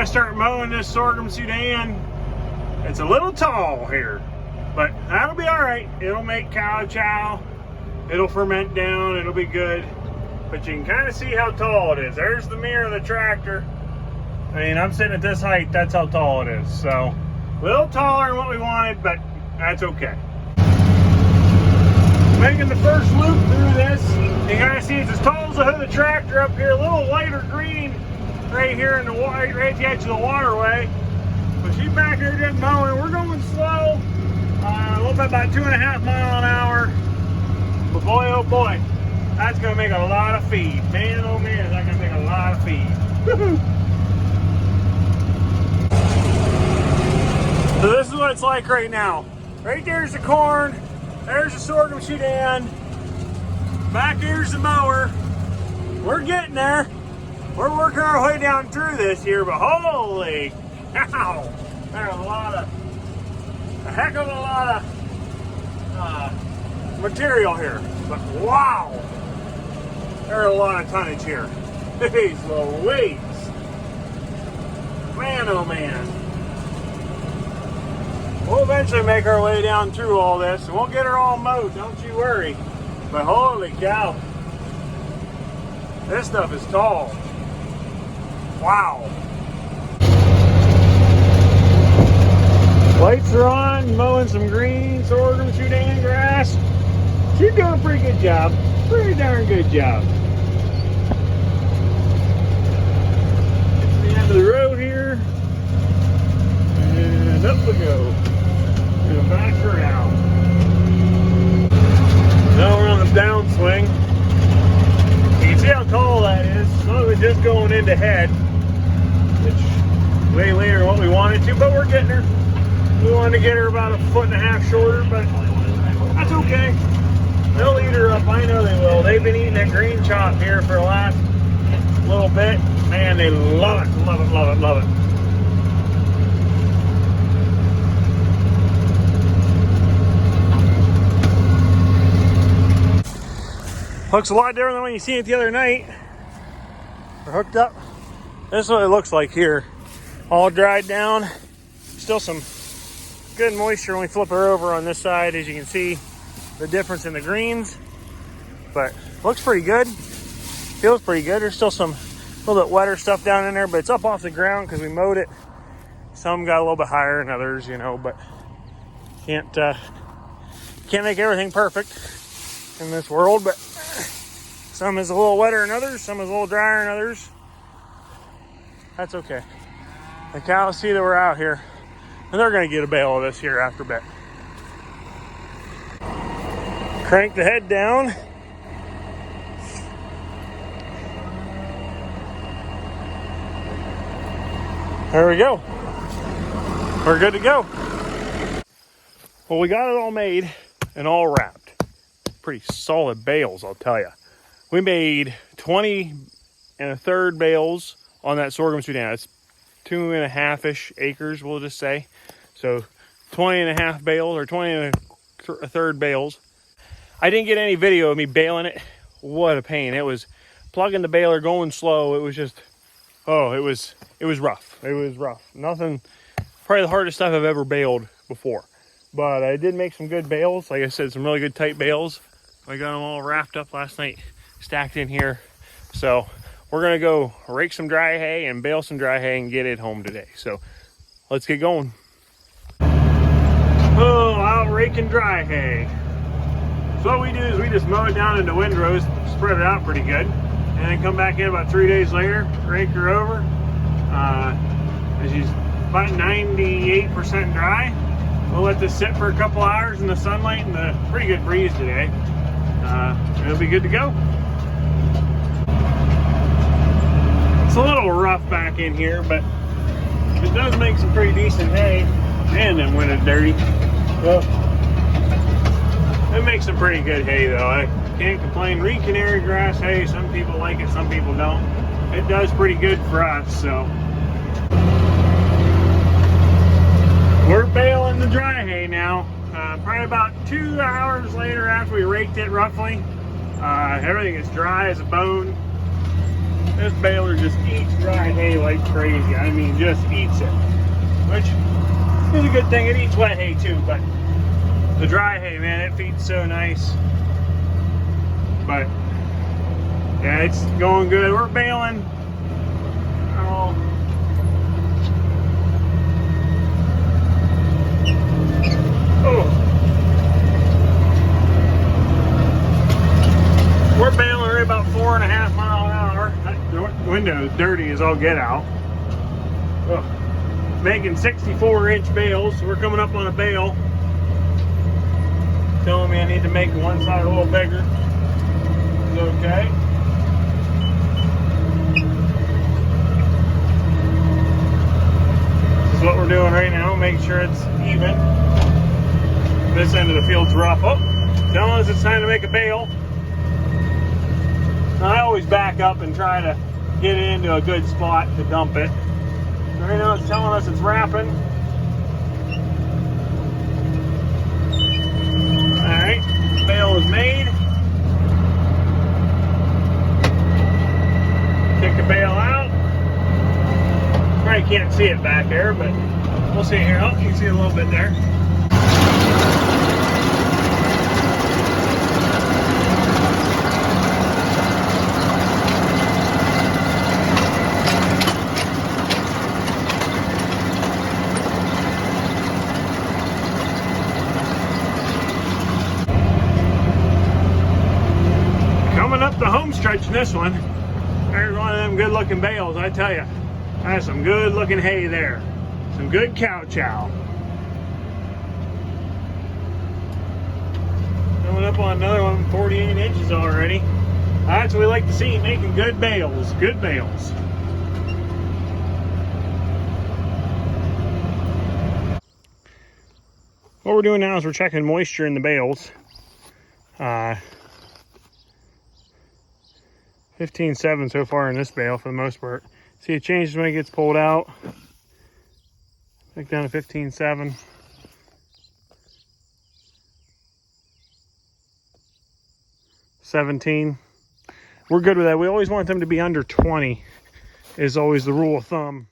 gonna start mowing this sorghum sudan. It's a little tall here, but that'll be all right. It'll make cow chow. It'll ferment down. It'll be good. But you can kind of see how tall it is. There's the mirror of the tractor. I mean, I'm sitting at this height. That's how tall it is. So a little taller than what we wanted, but that's okay. Making the first loop through this. You kind of see it's as tall as the hood of the tractor up here. A little lighter green right here in the water, right at the edge of the waterway. But she's back here just mowing. We're going slow. A little bit about 2.5 miles an hour. But boy, oh boy, that's gonna make a lot of feed. Man, oh man, that's gonna make a lot of feed. So this is what it's like right now. Right there's the corn. There's the sorghum sudan. Back here's the mower. We're getting there. We're working our way down through this here, but holy cow, there's a heck of a lot of material here. But wow, there's a lot of tonnage here. Jeez Louise. Man, oh man. We'll eventually make our way down through all this, and we'll get her all mowed, don't you worry. But holy cow, this stuff is tall. Wow. Lights are on, mowing some green sorghum sudan grass. She's doing a pretty good job. Pretty darn good job. It's the end of the road here. And up we go. And back around. Now we're on the downswing. You can see how tall that is. Some of it just going into head, which way later than what we wanted to, but we're getting her. We wanted to get her about 1.5 foot shorter, but that's okay. They'll eat her up. I know they will. They've been eating that green chop here for the last little bit. Man, they love it, love it, love it, love it. Looks a lot different than when you seen it the other night. We're hooked up. This is what it looks like here. All dried down. Still some good moisture when we flip her over on this side, as you can see the difference in the greens. But looks pretty good. Feels pretty good. There's still some little bit wetter stuff down in there, but it's up off the ground because we mowed it. Some got a little bit higher than others, you know, but can't make everything perfect in this world, but some is a little wetter than others, some is a little drier than others. That's okay. The cows see that we're out here, and they're gonna get a bale of this here after a bit. Crank the head down. There we go. We're good to go. Well, we got it all made and all wrapped. Pretty solid bales, I'll tell you. We made 20 1/3 bales on that sorghum sudan. It's 2.5-ish acres, we'll just say. So 20.5 bales or 20 1/3 bales. I didn't get any video of me baling it. What a pain. It was plugging the baler, going slow. It was just, oh, it was rough. It was rough. Nothing, probably the hardest stuff I've ever baled before. But I did make some good bales. Like I said, some really good tight bales. I got them all wrapped up last night, stacked in here. So we're gonna go rake some dry hay and bale some dry hay and get it home today. So let's get going. Oh, out raking dry hay. So what we do is we just mow it down into windrows, spread it out pretty good, and then come back in about 3 days later, rake her over. And she's about 98% dry. We'll let this sit for a couple hours in the sunlight and a pretty good breeze today. It'll be good to go. It's a little rough back in here, but it does make some pretty decent hay. Man, them winded dirty. Well, it makes some pretty good hay though. I can't complain. Reed canary grass hay, some people like it, some people don't. It does pretty good for us, so. We're baling the dry hay now. Probably about 2 hours later after we raked it roughly. Everything is dry as a bone. This baler just eats dry hay like crazy. I mean, just eats it. Which is a good thing. It eats wet hay too, but the dry hay, man, it feeds so nice. But yeah, it's going good. We're baling. Oh. We're baling right about 4.5 miles an hour. The window is dirty as all get out. Ugh. Making 64-inch bales. So we're coming up on a bale. Telling me I need to make one side a little bigger. It's okay. This is what we're doing right now. Make sure it's even. This end of the field's rough. Oh, telling us it's time to make a bale. Now, I always back up and try to get it into a good spot to dump it. Right now it's telling us it's wrapping. Alright, bale is made. Take the bale out. Probably can't see it back there, but we'll see here. Oh, you can see a little bit there. Up the home stretch in this one. There's one of them good looking bales, I tell you. That's some good looking hay there. Some good cow chow. Coming up on another one, 48 inches already. That's what we like to see, making good bales. Good bales. What we're doing now is we're checking moisture in the bales. 15.7 so far in this bale for the most part. See, it changes when it gets pulled out. Back down to 15.7. 17. We're good with that. We always want them to be under 20 is always the rule of thumb.